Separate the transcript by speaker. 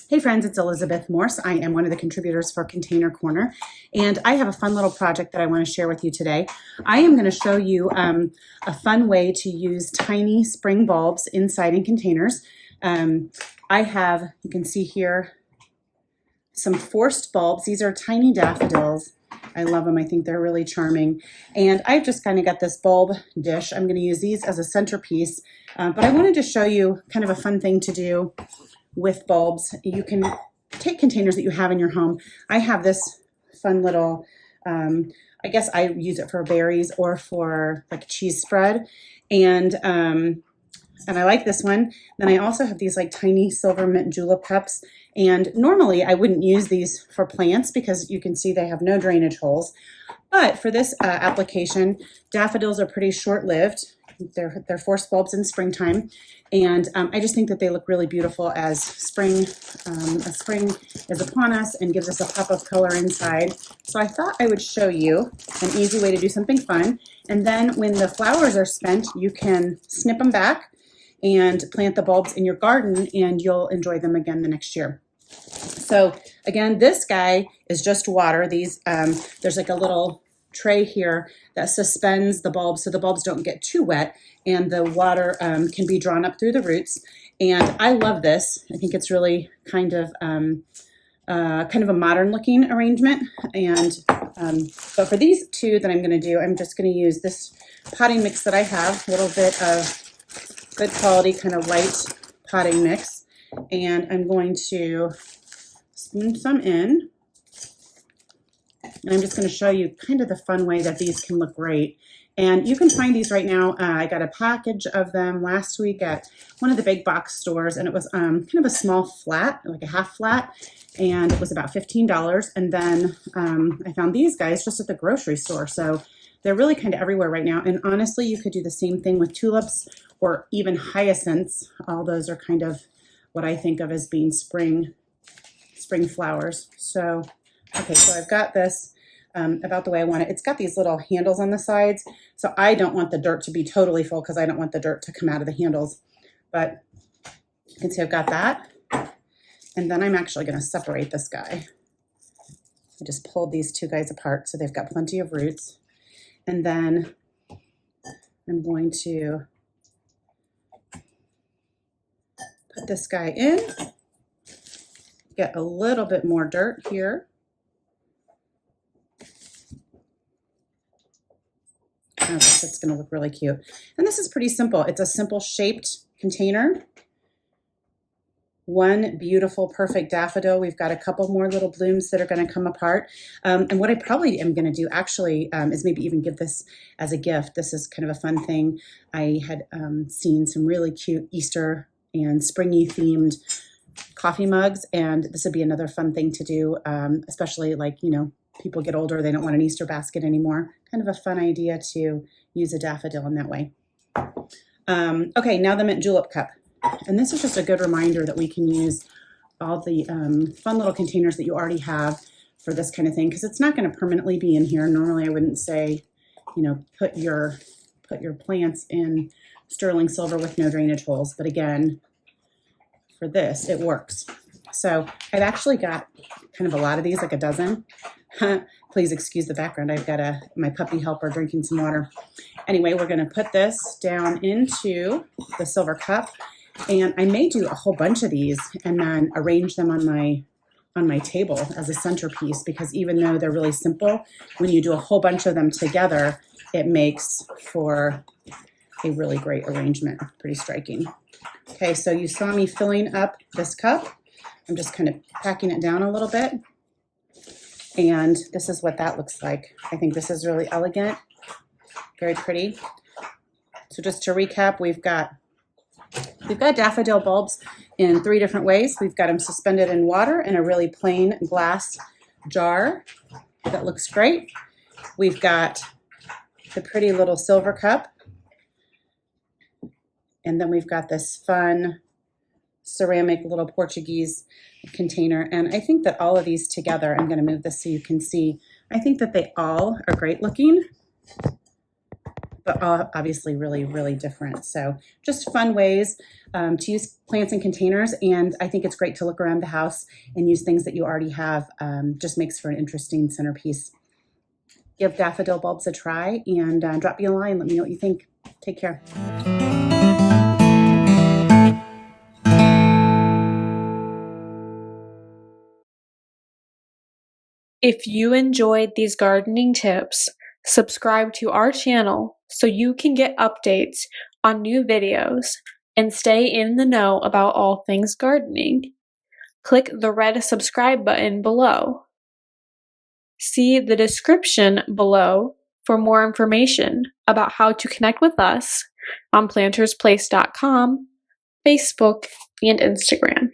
Speaker 1: Hey friends, it's Elizabeth Morse. I am one of the contributors for Container Corner, and I have a fun little project that I want to share with you today. I am going to show you a fun way to use tiny spring bulbs inside in containers. I have, you can see here, some forced bulbs. These are tiny daffodils. I love them. I think they're really charming. And I've just kind of got this bulb dish. I'm going to use these as a centerpiece, but I wanted to show you kind of a fun thing to do with bulbs. You can take containers that you have in your home. I have this fun little, I guess I use it for berries or for like cheese spread. And I like this one. Then I also have these like tiny silver mint julep cups. And normally I wouldn't use these for plants because you can see they have no drainage holes. But for this application, daffodils are pretty short-lived. They're forced bulbs in springtime, and I just think that they look really beautiful as spring is upon us and gives us a pop of color inside. So I thought I would show you an easy way to do something fun, and then when the flowers are spent, you can snip them back and plant the bulbs in your garden, and you'll enjoy them again the next year. So again, this guy is just water. These there's like a little tray here that suspends the bulbs so the bulbs don't get too wet, and the water can be drawn up through the roots. And I love this. I think it's really kind of a modern looking arrangement. And but for these two that I'm going to do, I'm just going to use this potting mix that I have, a little bit of good quality kind of light potting mix, and I'm going to spoon some in. And I'm just going to show you kind of the fun way that these can look great. And you can find these right now. I got a package of them last week at one of the big box stores, and it was kind of a small flat, like a half flat, and it was about $15. And then I found these guys just at the grocery store. So they're really kind of everywhere right now. And honestly, you could do the same thing with tulips or even hyacinths. All those are kind of what I think of as being spring flowers. So okay, so I've got this about the way I want it. It's got these little handles on the sides, so I don't want the dirt to be totally full because I don't want the dirt to come out of the handles. But you can see I've got that. And then I'm actually going to separate this guy. I just pulled these two guys apart so they've got plenty of roots. And then I'm going to put this guy in, get a little bit more dirt here. Oh, that's going to look really cute. And this is pretty simple. It's a simple shaped container. One beautiful, perfect daffodil. We've got a couple more little blooms that are going to come apart. And what I probably am going to do actually is maybe even give this as a gift. This is kind of a fun thing. I had seen some really cute Easter and springy themed coffee mugs, and this would be another fun thing to do, especially like, you know, people get older, they don't want an Easter basket anymore. Kind of a fun idea to use a daffodil in that way. Okay, now the mint julep cup. And this is just a good reminder that we can use all the fun little containers that you already have for this kind of thing, because it's not going to permanently be in here. Normally I wouldn't say, you know, put your plants in sterling silver with no drainage holes. But again, for this, it works. So I've actually got kind of a lot of these, like a dozen. Please excuse the background. I've got my puppy helper drinking some water. Anyway, we're going to put this down into the silver cup, and I may do a whole bunch of these and then arrange them on my table as a centerpiece, because even though they're really simple, when you do a whole bunch of them together, it makes for a really great arrangement. Pretty striking. Okay, so you saw me filling up this cup. I'm just kind of packing it down a little bit. And this is what that looks like. I think this is really elegant, very pretty. So just to recap, we've got daffodil bulbs in 3 different ways. We've got them suspended in water in a really plain glass jar that looks great. We've got the pretty little silver cup. And then we've got this fun ceramic little Portuguese container. And I think that all of these together, I'm going to move this so you can see, I think that they all are great looking. but obviously really, really different. So just fun ways to use plants in containers. And I think it's great to look around the house and use things that you already have. Just makes for an interesting centerpiece. Give daffodil bulbs a try and drop me a line. Let me know what you think. Take care.
Speaker 2: If you enjoyed these gardening tips, subscribe to our channel so you can get updates on new videos and stay in the know about all things gardening. Click the red subscribe button below. See the description below for more information about how to connect with us on PlantersPlace.com, Facebook, and Instagram.